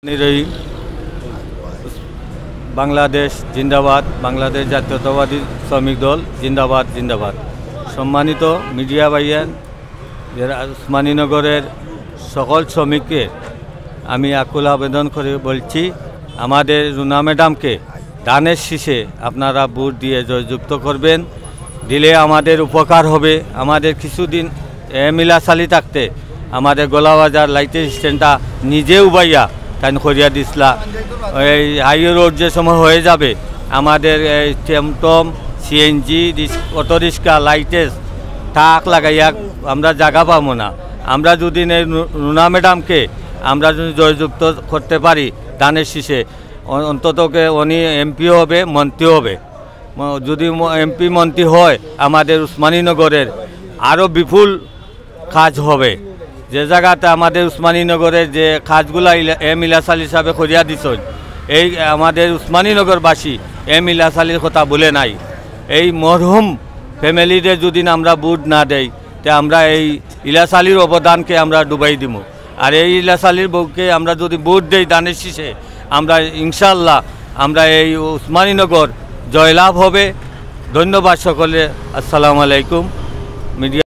নিরয়ী বাংলাদেশ জিন্দাবাদ, বাংলাদেশ জাতীয়তাবাদী শ্রমিক দল জিন্দাবাদ জিন্দাবাদ। সম্মানিত মিডিয়া ভাইয়ান, উসমানীনগরের সকল শ্রমিককে আমি আকুল আবেদন করে বলছি, আমাদের রুনা ম্যাডামকে দানের শীষে আপনারা ভোট দিয়ে জয়যুক্ত করবেন। দিলে আমাদের উপকার হবে। আমাদের কিছুদিন মিলাসালি থাকতে আমাদের গোলাবাজার লাইটের স্ট্যান্ডটা নিজে উবাইয়া তাই করিয়া দিসলা। এই হাই রোড যে সময় হয়ে যাবে, আমাদের টমটম, সিএনজি, অটো রিক্সা, লাইটেস তাক লাগাইয়া আমরা জায়গা পাবো না। আমরা যদি রুনা ম্যাডামকে আমরা যদি জয়যুক্ত করতে পারি দানের শীষে, অন্ততকে উনি এমপিও হবে, মন্ত্রীও হবে। যদি এমপি মন্ত্রী হয়, আমাদের উসমানীনগরের আরও বিপুল কাজ হবে। যে জায়গাতে আমাদের উসমানীনগরের যে কাজগুলা মিলাসাল হিসাবে করিয়া দিছ, এই আমাদের উসমানীনগরবাসী মিলাসালির কথা বলে নাই। এই মরহুম ফ্যামিলিতে যদি আমরা ভোট না দেই, তে আমরা এই ইলাসালির অবদানকে আমরা ডুবাই দিব। আর এই ইলাসালির বউকে আমরা যদি ভোট দেই দানের শীষে, আমরা ইনশাল্লাহ আমরা এই উসমানীনগর জয়লাভ হবে। ধন্যবাদ সকলে। আসসালামু আলাইকুম। মিডিয়া